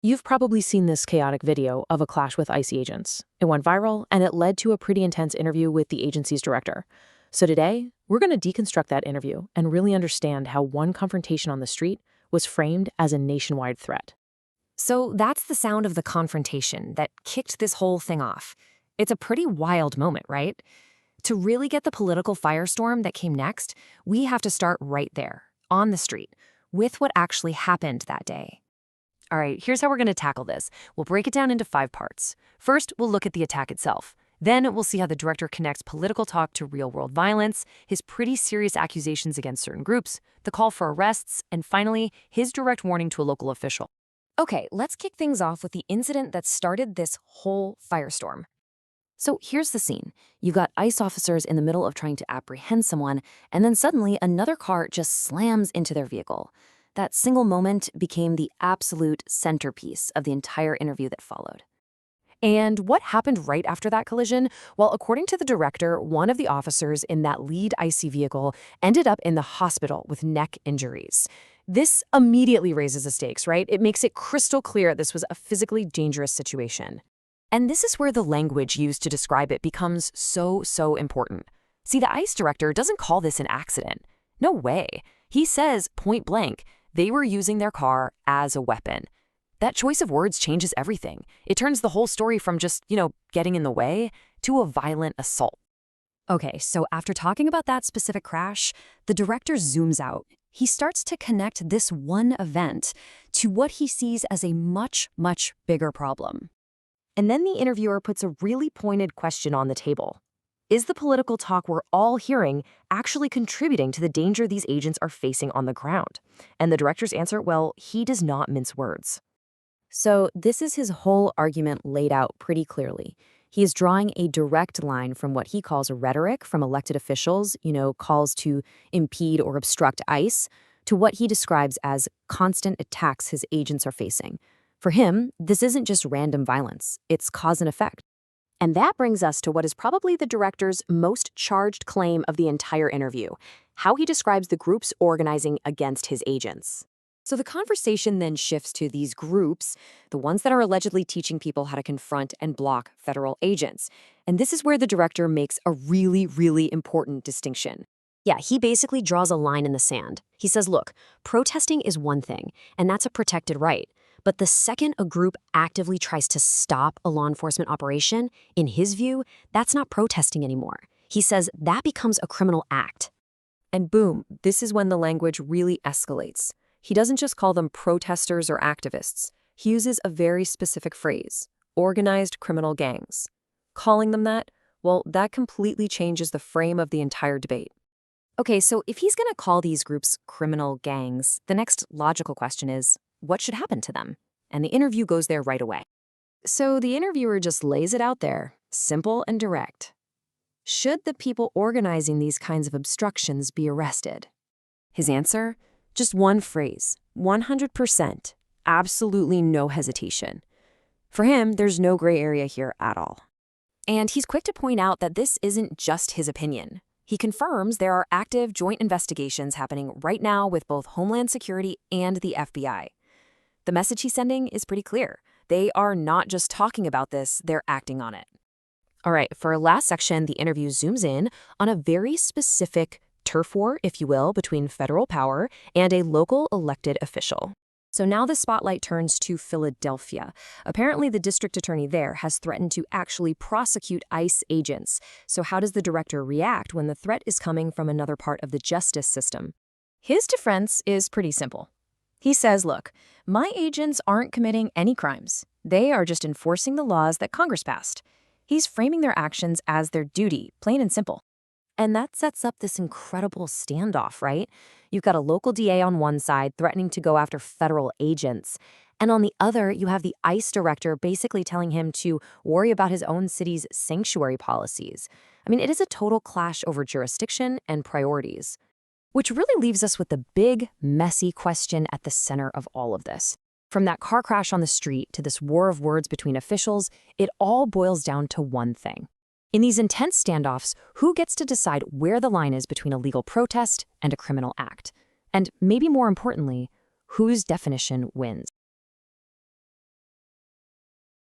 You've probably seen this chaotic video of a clash with ICE agents. It went viral, and it led to a pretty intense interview with the agency's director. So today, we're going to deconstruct that interview and really understand how one confrontation on the street was framed as a nationwide threat. So that's the sound of the confrontation that kicked this whole thing off. It's a pretty wild moment, right? To really get the political firestorm that came next, we have to start right there, on the street, with what actually happened that day. All right, here's how we're going to tackle this. We'll break it down into 5 parts. First, we'll look at the attack itself. Then we'll see how the director connects political talk to real-world violence, his pretty serious accusations against certain groups, the call for arrests, and finally, his direct warning to a local official. Okay, let's kick things off with the incident that started this whole firestorm. So here's the scene. You've got ICE officers in the middle of trying to apprehend someone, and then suddenly another car just slams into their vehicle. That single moment became the absolute centerpiece of the entire interview that followed. And what happened right after that collision? Well, according to the director, one of the officers in that lead ICE vehicle ended up in the hospital with neck injuries. This immediately raises the stakes, right? It makes it crystal clear this was a physically dangerous situation. And this is where the language used to describe it becomes so important. See, the ICE director doesn't call this an accident. No way. He says, point blank, they were using their car as a weapon. That choice of words changes everything. It turns the whole story from just, getting in the way to a violent assault. Okay, so after talking about that specific crash, the director zooms out. He starts to connect this one event to what he sees as a much bigger problem. And then the interviewer puts a really pointed question on the table. Is the political talk we're all hearing actually contributing to the danger these agents are facing on the ground? And the director's answer, well, he does not mince words. So this is his whole argument laid out pretty clearly. He is drawing a direct line from what he calls rhetoric from elected officials, calls to impede or obstruct ICE, to what he describes as constant attacks his agents are facing. For him, this isn't just random violence, it's cause and effect. And that brings us to what is probably the director's most charged claim of the entire interview, how he describes the groups organizing against his agents. So the conversation then shifts to these groups, the ones that are allegedly teaching people how to confront and block federal agents. And this is where the director makes a really important distinction. Yeah, he basically draws a line in the sand. He says, look, protesting is one thing, and that's a protected right. But the second a group actively tries to stop a law enforcement operation, in his view, that's not protesting anymore. He says that becomes a criminal act. And boom, this is when the language really escalates. He doesn't just call them protesters or activists. He uses a very specific phrase, organized criminal gangs. Calling them that, well, that completely changes the frame of the entire debate. Okay, so if he's going to call these groups criminal gangs, the next logical question is, what should happen to them? And the interview goes there right away. So the interviewer just lays it out there, simple and direct. Should the people organizing these kinds of obstructions be arrested? His answer? Just one phrase, 100%, absolutely no hesitation. For him, there's no gray area here at all. And he's quick to point out that this isn't just his opinion. He confirms there are active joint investigations happening right now with both Homeland Security and the FBI. The message he's sending is pretty clear. They are not just talking about this, they're acting on it. All right, for our last section, the interview zooms in on a very specific turf war, if you will, between federal power and a local elected official. So now the spotlight turns to Philadelphia. Apparently, the district attorney there has threatened to actually prosecute ICE agents. So how does the director react when the threat is coming from another part of the justice system? His defense is pretty simple. He says, look, my agents aren't committing any crimes. They are just enforcing the laws that Congress passed. He's framing their actions as their duty, plain and simple. And that sets up this incredible standoff, right? You've got a local DA on one side threatening to go after federal agents. And on the other, you have the ICE director basically telling him to worry about his own city's sanctuary policies. I mean, it is a total clash over jurisdiction and priorities. Which really leaves us with the big, messy question at the center of all of this. From that car crash on the street to this war of words between officials, it all boils down to one thing. In these intense standoffs, who gets to decide where the line is between a legal protest and a criminal act? And maybe more importantly, whose definition wins?